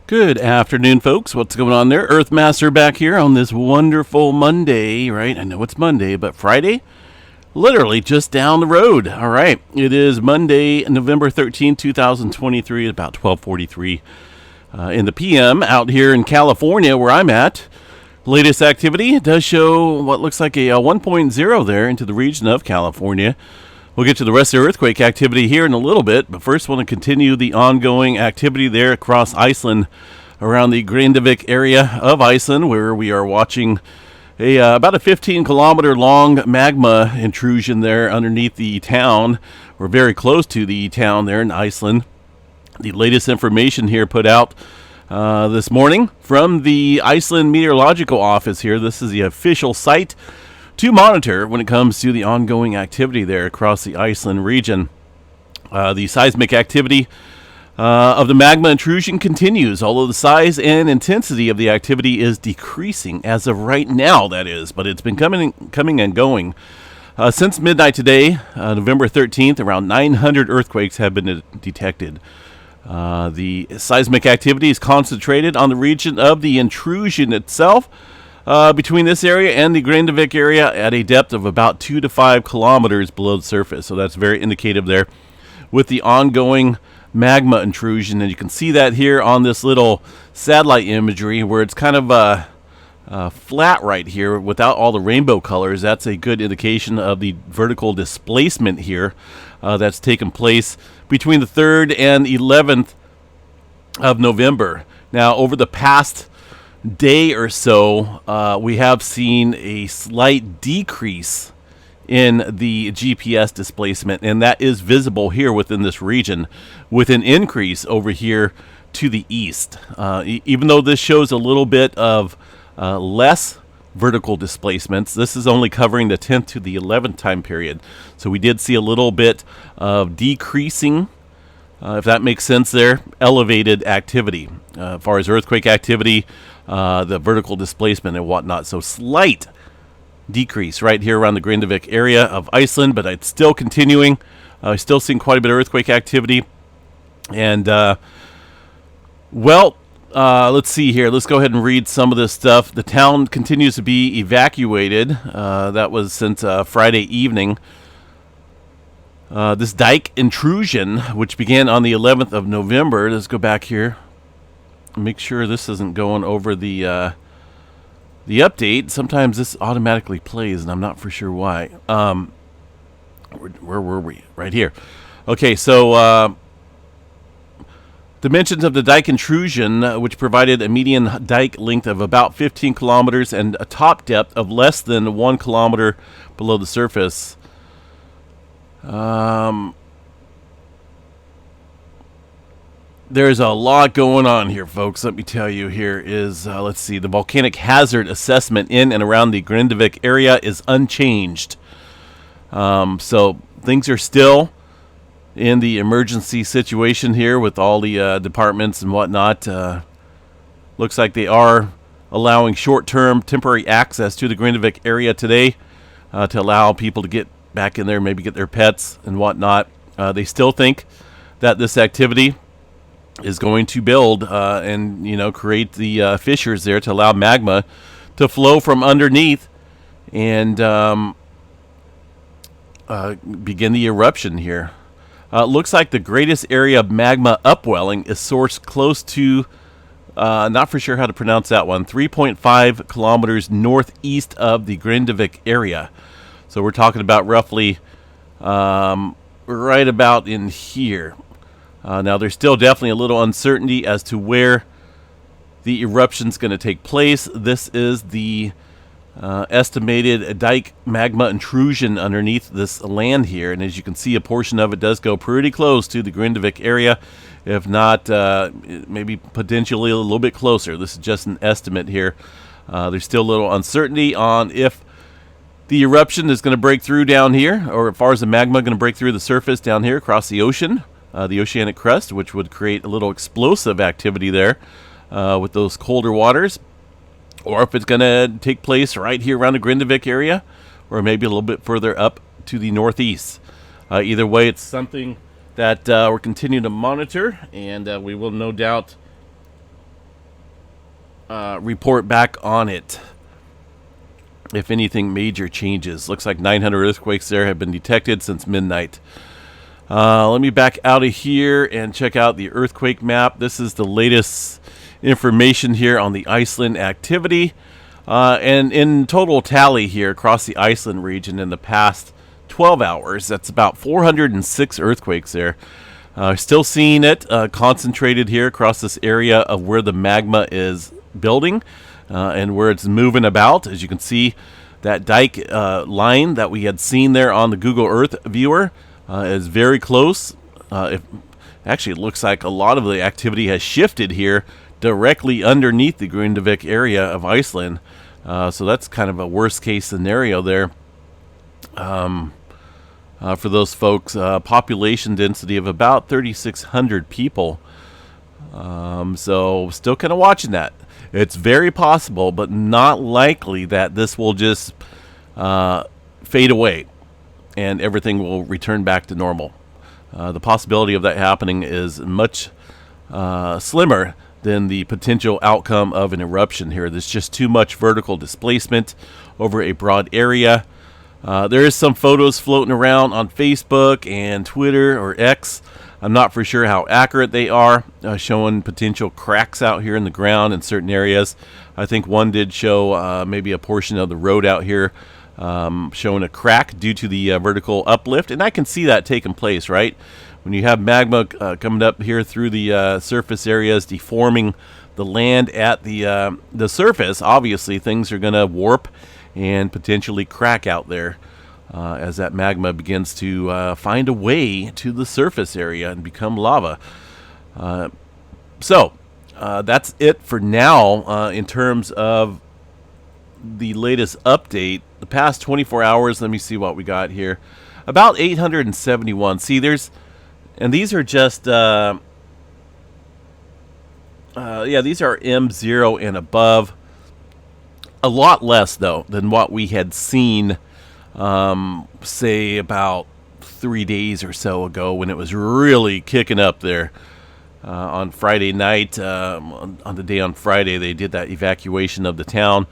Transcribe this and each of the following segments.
Good afternoon, folks. What's going on there? Earthmaster back here on this wonderful Monday, right? I know it's Monday, but Friday? Literally just down the road. All right. It is Monday, November 13th, 2023, at about 12:43 in the PM out here in California where I'm at. Latest activity does show what looks like a 1.0 there into the region of California. We'll get to the rest of the earthquake activity here in a little bit, but first want to continue the ongoing activity there across Iceland around the Grindavík area of Iceland, where we are watching about a 15-kilometer long magma intrusion there underneath the town. We're very close to the town there in Iceland. The latest information here put out this morning from the Iceland Meteorological Office here. This is the official site to monitor when it comes to the ongoing activity there across the Iceland region. The seismic activity of the magma intrusion continues, although the size and intensity of the activity is decreasing as of right now, that is, but it's been coming and going. Since midnight today, November 13th, around 900 earthquakes have been detected. The seismic activity is concentrated on the region of the intrusion itself, between this area and the Grindavík area at a depth of about 2 to 5 kilometers below the surface. So that's very indicative there with the ongoing magma intrusion. And you can see that here on this little satellite imagery where it's kind of flat right here without all the rainbow colors. That's a good indication of the vertical displacement here that's taken place between the 3rd and 11th of November. Now, over the past day or so, we have seen a slight decrease in the GPS displacement, and that is visible here within this region, with an increase over here to the east. Even though this shows a little bit of less vertical displacements, this is only covering the 10th to the 11th time period. So we did see a little bit of decreasing, if that makes sense there, elevated activity. As far as earthquake activity, the vertical displacement and whatnot. So slight decrease right here around the Grindavík area of Iceland, but it's still continuing. Still seeing quite a bit of earthquake activity. And, let's see here. Let's go ahead and read some of this stuff. The town continues to be evacuated. That was since Friday evening. This dike intrusion, which began on the 11th of November. Let's go back here. Make sure this isn't going over the update. Sometimes this automatically plays, and I'm not for sure why. Where were we? Right here. Okay, so dimensions of the dike intrusion, which provided a median dike length of about 15 kilometers and a top depth of less than 1 kilometer below the surface. There's a lot going on here, folks. Let me tell you, here is, let's see, the volcanic hazard assessment in and around the Grindavík area is unchanged. So things are still in the emergency situation here with all the departments and whatnot. Looks like they are allowing short-term temporary access to the Grindavík area today to allow people to get back in there, maybe get their pets and whatnot. They still think that this activity is going to build and create the fissures there to allow magma to flow from underneath and begin the eruption here. Looks like the greatest area of magma upwelling is sourced close to, not for sure how to pronounce that one, 3.5 kilometers northeast of the Grindavík area. So we're talking about roughly right about in here. Now, there's still definitely a little uncertainty as to where the eruption's going to take place. This is the estimated dike magma intrusion underneath this land here. And as you can see, a portion of it does go pretty close to the Grindavík area, if not maybe potentially a little bit closer. This is just an estimate here. There's still a little uncertainty on if the eruption is going to break through down here, or as far as the magma going to break through the surface down here across the ocean. The oceanic crust, which would create a little explosive activity there with those colder waters, or if it's going to take place right here around the Grindavík area, or maybe a little bit further up to the northeast. Either way, it's something that we're continuing to monitor, and we will no doubt report back on it if anything major changes. Looks like 900 earthquakes there have been detected since midnight. Let me back out of here and check out the earthquake map. This is the latest information here on the Iceland activity. And in total tally here across the Iceland region in the past 12 hours, that's about 406 earthquakes there. Still seeing it concentrated here across this area of where the magma is building and where it's moving about. As you can see, that dike line that we had seen there on the Google Earth viewer is very close. Actually, it looks like a lot of the activity has shifted here directly underneath the Grindavík area of Iceland. So that's kind of a worst case scenario there. For those folks, population density of about 3,600 people. So still kind of watching that. It's very possible, but not likely that this will just fade away and everything will return back to normal. The possibility of that happening is much slimmer than the potential outcome of an eruption here. There's just too much vertical displacement over a broad area. There is some photos floating around on Facebook and Twitter or X. I'm not for sure how accurate they are, showing potential cracks out here in the ground in certain areas. I think one did show maybe a portion of the road out here showing a crack due to the vertical uplift, and I can see that taking place, right? When you have magma coming up here through the surface areas, deforming the land at the surface, obviously things are going to warp and potentially crack out there as that magma begins to find a way to the surface area and become lava. So that's it for now in terms of the latest update. The past 24 hours, let me see what we got here. About 871. See, and these are just, these are M0 and above. A lot less, though, than what we had seen, say, about 3 days or so ago when it was really kicking up there. On Friday night, on the day on Friday, they did that evacuation of the town,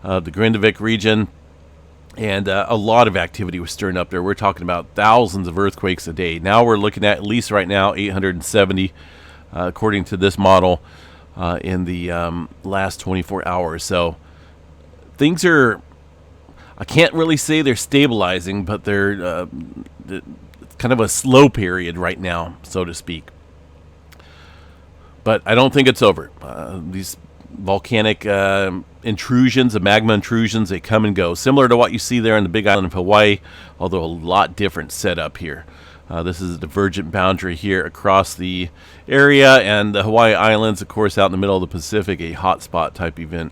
the Grindavík region, and a lot of activity was stirring up there. We're talking about thousands of earthquakes a day. Now we're looking at least right now, 870, according to this model, in the last 24 hours. So things are, I can't really say they're stabilizing, but they're it's kind of a slow period right now, so to speak. But I don't think it's over. These volcanic intrusions, the magma intrusions, they come and go. Similar to what you see there on the Big Island of Hawaii, although a lot different setup here. This is a divergent boundary here across the area, and the Hawaii Islands, of course, out in the middle of the Pacific, a hotspot type event.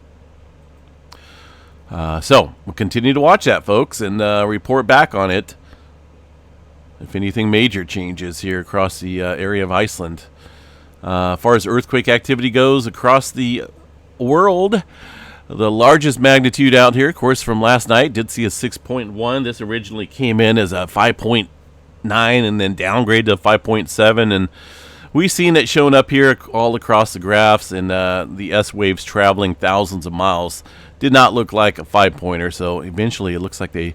So we'll continue to watch that, folks, and report back on it if anything major changes here across the area of Iceland. As far as earthquake activity goes across the world, the largest magnitude out here, of course, from last night, did see a 6.1. This originally came in as a 5.9 and then downgraded to 5.7, and we've seen it showing up here all across the graphs, and the S waves traveling thousands of miles. Did not look like a 5-pointer, so eventually it looks like they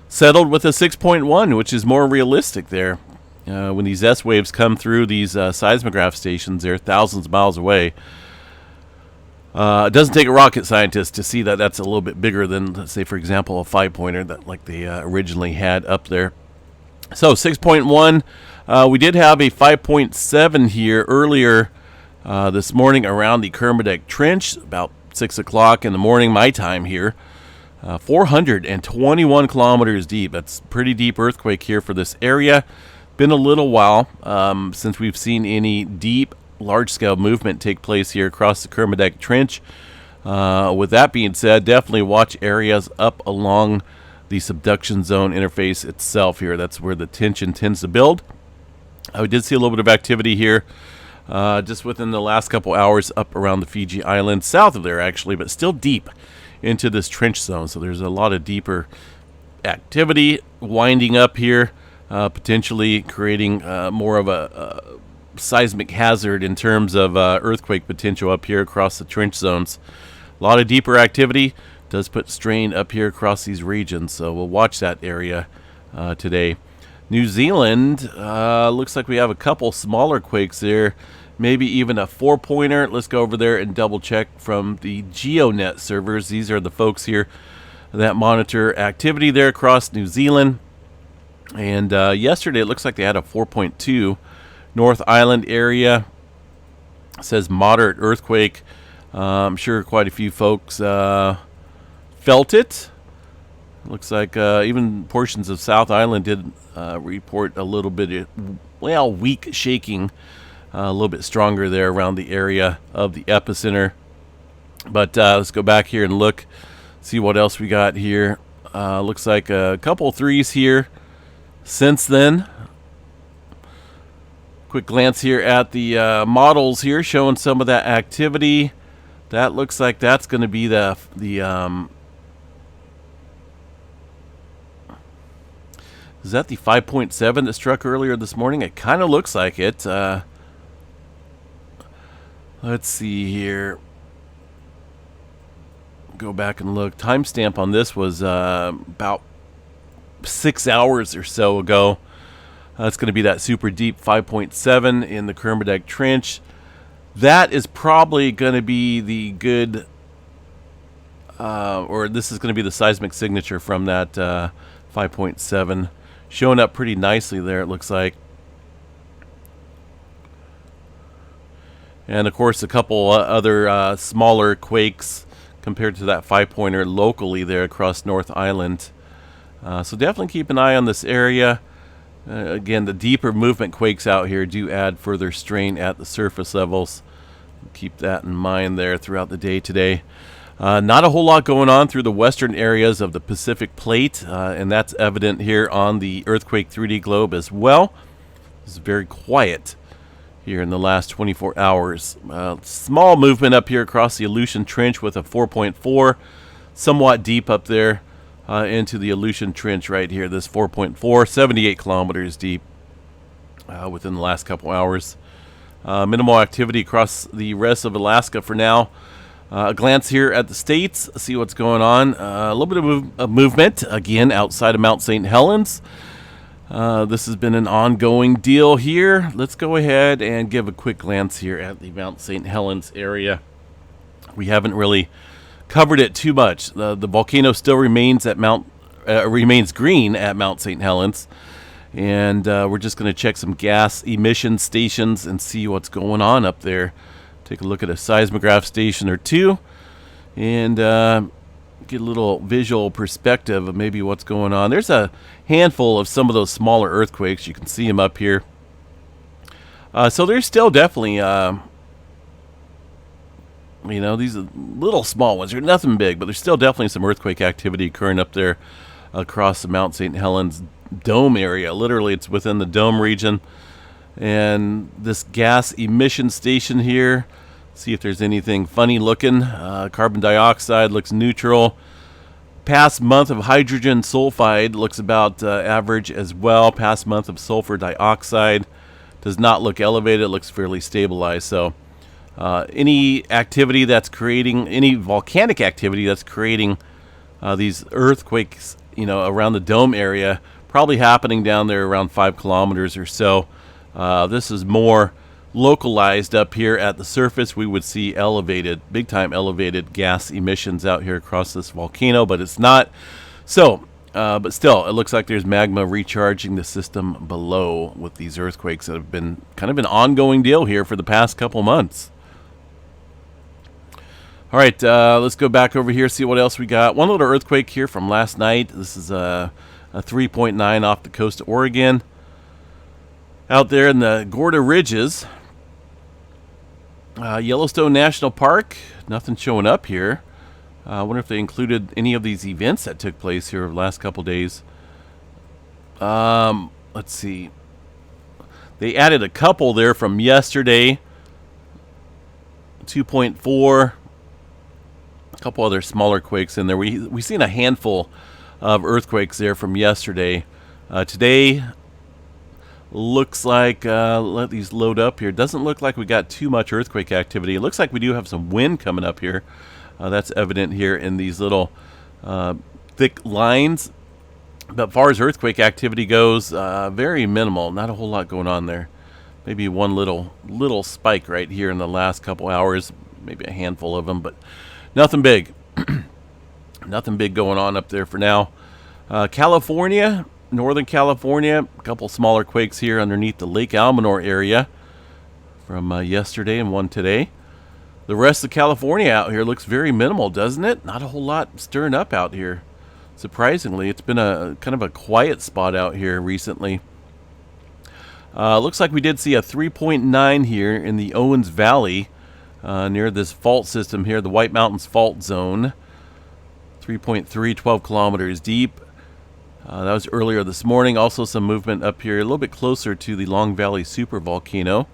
settled with a 6.1, which is more realistic there. When these S waves come through these seismograph stations, they're thousands of miles away. It doesn't take a rocket scientist to see that that's a little bit bigger than, let's say, for example, a 5-pointer that like they originally had up there. So 6.1. We did have a 5.7 here earlier this morning around the Grindavík Trench, about 6 o'clock in the morning, my time here. 421 kilometers deep. That's pretty deep earthquake here for this area. Been a little while since we've seen any deep, large-scale movement take place here across the Grindavík Trench. With that being said, definitely watch areas up along the subduction zone interface itself here. That's where the tension tends to build. We did see a little bit of activity here just within the last couple hours up around the Fiji Islands, south of there actually, but still deep into this trench zone. So there's a lot of deeper activity winding up here. Potentially creating more of a seismic hazard in terms of earthquake potential up here across the trench zones. A lot of deeper activity does put strain up here across these regions, so we'll watch that area today. New Zealand, looks like we have a couple smaller quakes there, maybe even a 4-pointer. Let's go over there and double check from the GeoNet servers. These are the folks here that monitor activity there across New Zealand. And yesterday it looks like they had a 4.2 North Island area. It says moderate earthquake. I'm sure quite a few folks felt it. Looks like even portions of South Island did report a little bit of, weak shaking, a little bit stronger there around the area of the epicenter. But let's go back here and look, see what else we got here. Looks like a couple threes here since then. Quick glance here at the models here showing some of that activity. That looks like that's going to be the is that the 5.7 that struck earlier this morning? It kind of looks like it. Let's see here. Go back and look. Timestamp on this was about 6 hours or so ago. It's going to be that super deep 5.7 in the Kermadec Trench. That is probably going to be the good, or this is going to be the seismic signature from that 5.7. Showing up pretty nicely there, it looks like. And of course a couple other smaller quakes compared to that 5-pointer locally there across North Island. So definitely keep an eye on this area. Again, the deeper movement quakes out here do add further strain at the surface levels. Keep that in mind there throughout the day today. Not a whole lot going on through the western areas of the Pacific Plate, and that's evident here on the Earthquake 3D globe as well. It's very quiet here in the last 24 hours. Small movement up here across the Aleutian Trench with a 4.4, somewhat deep up there into the Aleutian Trench right here. This 4.4, 78 kilometers deep within the last couple hours. Minimal activity across the rest of Alaska for now. A glance here at the states, see what's going on. A little bit of movement, again, outside of Mount St. Helens. This has been an ongoing deal here. Let's go ahead and give a quick glance here at the Mount St. Helens area. We haven't really covered it too much. The volcano still remains at remains green at Mount St. Helens. And we're just going to check some gas emission stations and see what's going on up there. Take a look at a seismograph station or two and get a little visual perspective of maybe what's going on. There's a handful of some of those smaller earthquakes. You can see them up here. So there's still definitely, these are little small ones. They're nothing big, but there's still definitely some earthquake activity occurring up there across the Mount St. Helens dome area. Literally, it's within the dome region. And this gas emission station here, see if there's anything funny looking. Carbon dioxide looks neutral. Past month of hydrogen sulfide looks about average as well. Past month of sulfur dioxide does not look elevated. It looks fairly stabilized. So any activity that's creating, any volcanic activity that's creating these earthquakes, around the dome area, probably happening down there around 5 kilometers or so. This is more localized up here at the surface. We would see elevated, big time elevated gas emissions out here across this volcano, but it's not. So, but still, it looks like there's magma recharging the system below with these earthquakes that have been kind of an ongoing deal here for the past couple months. All right, let's go back over here, see what else we got. One little earthquake here from last night. This is a 3.9 off the coast of Oregon. Out there in the Gorda Ridges. Yellowstone National Park, nothing showing up here. I wonder if they included any of these events that took place here over the last couple days. Let's see. They added a couple there from yesterday. 2.4. A couple other smaller quakes in there. We seen a handful of earthquakes there from yesterday. Today, Looks like, let these load up here. Doesn't look like we got too much earthquake activity. It looks like we do have some wind coming up here. That's evident here in these little thick lines. But as far as earthquake activity goes, very minimal. Not a whole lot going on there. Maybe one little spike right here in the last couple hours. Maybe a handful of them, but nothing big. Nothing big going on up there for now. California, Northern California, a couple smaller quakes here underneath the Lake Almanor area from yesterday and one today. The rest of California out here looks very minimal, doesn't it? Not a whole lot stirring up out here. Surprisingly, it's been a kind of a quiet spot out here recently. Looks like we did see a 3.9 here in the Owens Valley near this fault system here, the White Mountains Fault Zone. 3.3, 12 kilometers deep. That was earlier this morning. Also some movement up here a little bit closer to the Long Valley supervolcano.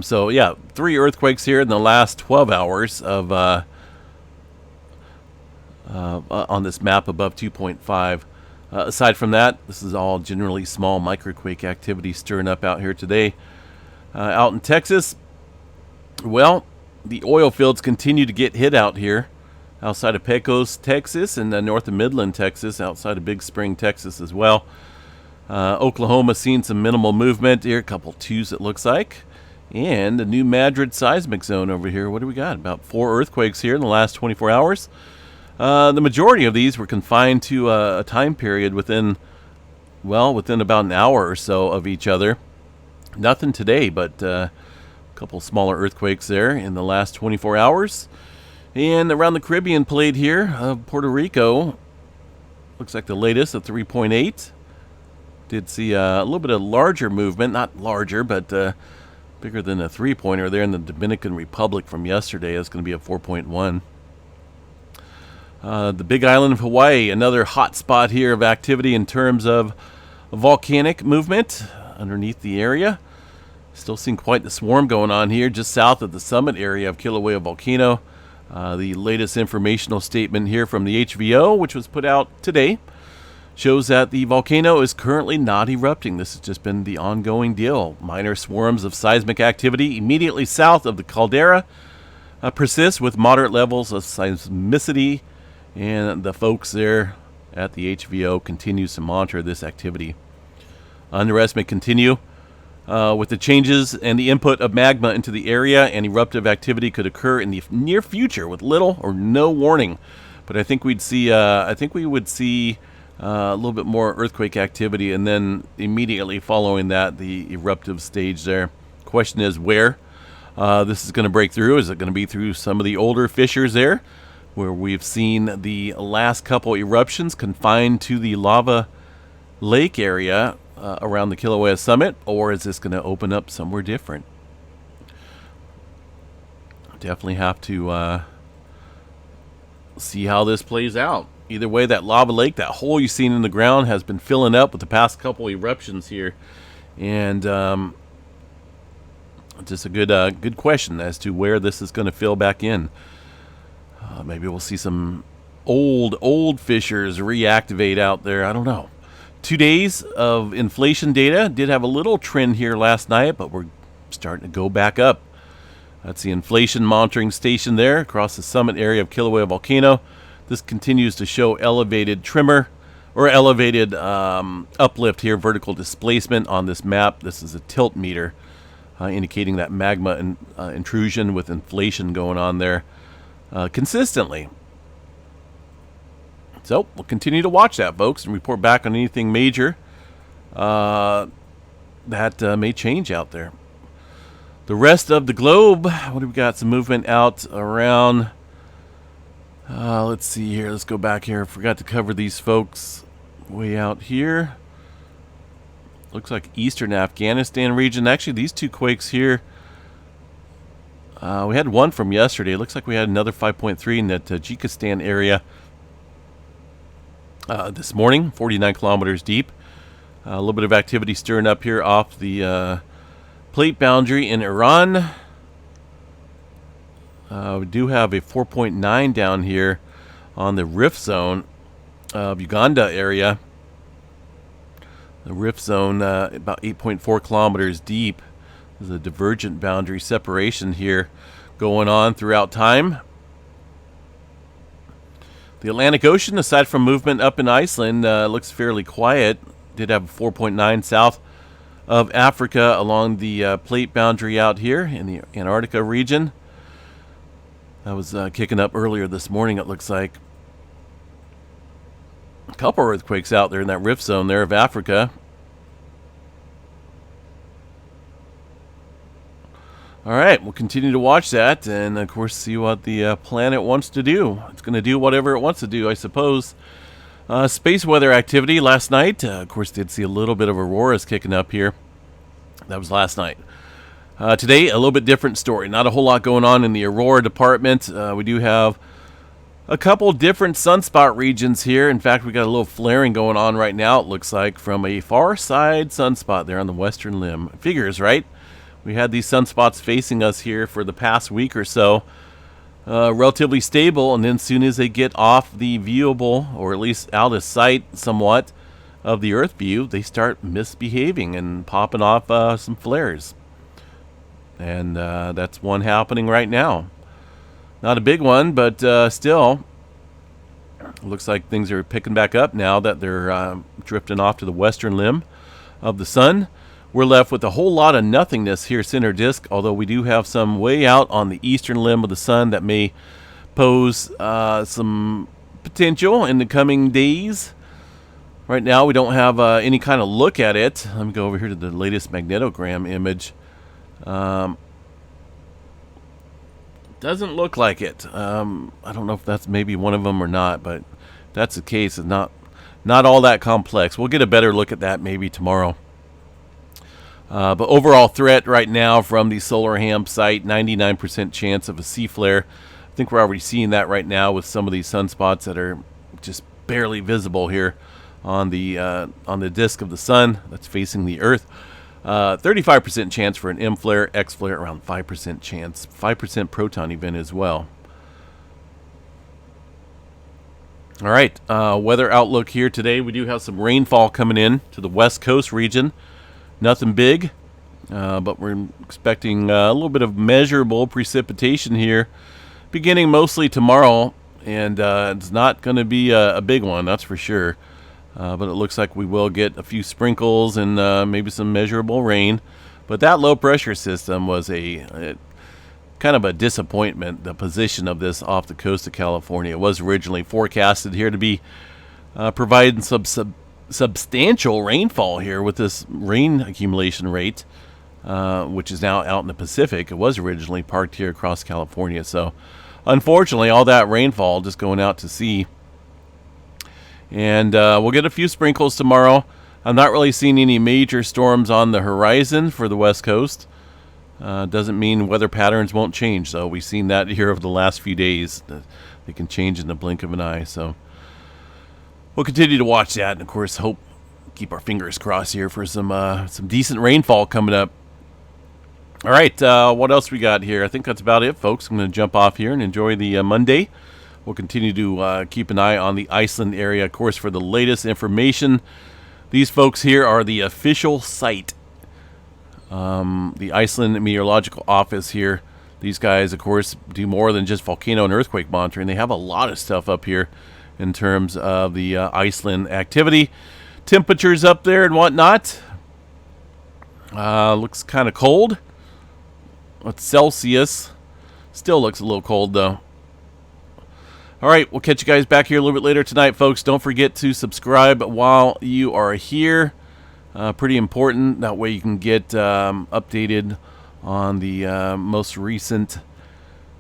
So yeah, 3 earthquakes here in the last 12 hours of on this map above 2.5. Aside from that, this is all generally small microquake activity stirring up out here today. Out in Texas, well, the oil fields continue to get hit out here outside of Pecos, Texas, and north of Midland, Texas, outside of Big Spring, Texas as well. Oklahoma seen some minimal movement here, a couple 2s it looks like. And the New Madrid seismic zone over here. What do we got? About 4 earthquakes here in the last 24 hours. The majority of these were confined to a time period within about an hour or so of each other. Nothing today, but a couple smaller earthquakes there in the last 24 hours. And around the Caribbean plate here, Puerto Rico, looks like the latest at 3.8. Did see a little bit of larger movement, not larger, but bigger than a 3-pointer there in the Dominican Republic from yesterday. That's going to be a 4.1. The Big Island of Hawaii, another hot spot here of activity in terms of volcanic movement underneath the area. Still seeing quite the swarm going on here just south of the summit area of Kilauea Volcano. The latest informational statement here from the HVO, which was put out today, shows that the volcano is currently not erupting. This has just been the ongoing deal. Minor swarms of seismic activity immediately south of the caldera persist with moderate levels of seismicity, and the folks there at the HVO continues to monitor this activity. Unrest may continue with the changes and the input of magma into the area, and eruptive activity could occur in the near future with little or no warning. But I think we would see a little bit more earthquake activity, and then immediately following that, the eruptive stage there. Question is where this is going to break through. Is it going to be through some of the older fissures there, where we've seen the last couple eruptions confined to the lava lake area around the Kilauea summit, or is this going to open up somewhere different? Definitely have to see how this plays out. Either way, that lava lake, that hole you've seen in the ground, has been filling up with the past couple eruptions here. And just a good question as to where this is going to fill back in. Maybe we'll see some old fissures reactivate out there. I don't know. 2 days of inflation data did have a little trend here last night, but we're starting to go back up. That's the inflation monitoring station there across the summit area of Kilauea Volcano. This continues to show elevated tremor or elevated uplift here, vertical displacement on this map. This is a tilt meter indicating that magma intrusion with inflation going on there consistently. So we'll continue to watch that, folks, and report back on anything major that may change out there. The rest of the globe, what do we got? Some movement out around... let's see here. Let's go back here. I forgot to cover these folks way out here. Looks like eastern Afghanistan region. Actually, these 2 quakes here, we had one from yesterday. Looks like we had another 5.3 in the Tajikistan area this morning, 49 kilometers deep. A little bit of activity stirring up here off the plate boundary in Iran. We do have a 4.9 down here on the rift zone of Uganda area. The rift zone, about 8.4 kilometers deep. There's a divergent boundary separation here going on throughout time. The Atlantic Ocean, aside from movement up in Iceland, looks fairly quiet. Did have a 4.9 south of Africa along the plate boundary out here in the Antarctica region. That was kicking up earlier this morning, it looks like. A couple earthquakes out there in that rift zone there of Africa. All right, we'll continue to watch that and, of course, see what the planet wants to do. It's going to do whatever it wants to do, I suppose. Space weather activity last night. Of course, did see a little bit of auroras kicking up here. That was last night. Today, a little bit different story. Not a whole lot going on in the aurora department. We do have a couple different sunspot regions here. In fact, we got a little flaring going on right now, it looks like, from a far side sunspot there on the western limb. Figures, right? We had these sunspots facing us here for the past week or so, relatively stable, and then as soon as they get off the viewable, or at least out of sight somewhat, of the Earth view, they start misbehaving and popping off some flares. And that's one happening right now. Not a big one, but still, looks like things are picking back up now that they're drifting off to the western limb of the sun. We're left with a whole lot of nothingness here center disk, although we do have some way out on the eastern limb of the sun that may pose some potential in the coming days. Right now we don't have any kind of look at it. Let me go over here to the latest magnetogram image. Doesn't look like it. I don't know if that's maybe one of them or not, but if that's the case, it's not all that complex. We'll get a better look at that maybe tomorrow. But overall threat right now from the solar ham site, 99% chance of a C flare. I think we're already seeing that right now with some of these sunspots that are just barely visible here on the disk of the sun that's facing the Earth. 35% chance for an M flare, X flare around 5% chance, 5% proton event as well. All right, weather outlook here today. We do have some rainfall coming in to the west coast region. Nothing big, but we're expecting a little bit of measurable precipitation here, beginning mostly tomorrow, and it's not going to be a big one, that's for sure. But it looks like we will get a few sprinkles and maybe some measurable rain. But that low pressure system was a kind of a disappointment, the position of this off the coast of California. It was originally forecasted here to be providing some substantial rainfall here with this rain accumulation rate, which is now out in the Pacific. It was originally parked here across California. So unfortunately, all that rainfall just going out to sea. And we'll get a few sprinkles tomorrow. I'm not really seeing any major storms on the horizon for the West Coast. Doesn't mean weather patterns won't change, though. We've seen that here over the last few days. They can change in the blink of an eye. So we'll continue to watch that, and of course, keep our fingers crossed here for some decent rainfall coming up. All right, what else we got here? I think that's about it, folks. I'm going to jump off here and enjoy the Monday. We'll continue to keep an eye on the Iceland area, of course, for the latest information. These folks here are the official site. The Iceland Meteorological Office here. These guys, of course, do more than just volcano and earthquake monitoring. They have a lot of stuff up here in terms of the Iceland activity. Temperatures up there and whatnot. Looks kind of cold. It's Celsius. Still looks a little cold, though. All right, we'll catch you guys back here a little bit later tonight, folks. Don't forget to subscribe while you are here. Pretty important. That way you can get updated on the most recent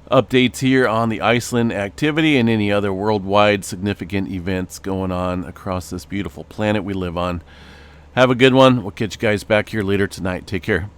updates here on the Iceland activity and any other worldwide significant events going on across this beautiful planet we live on. Have a good one. We'll catch you guys back here later tonight. Take care.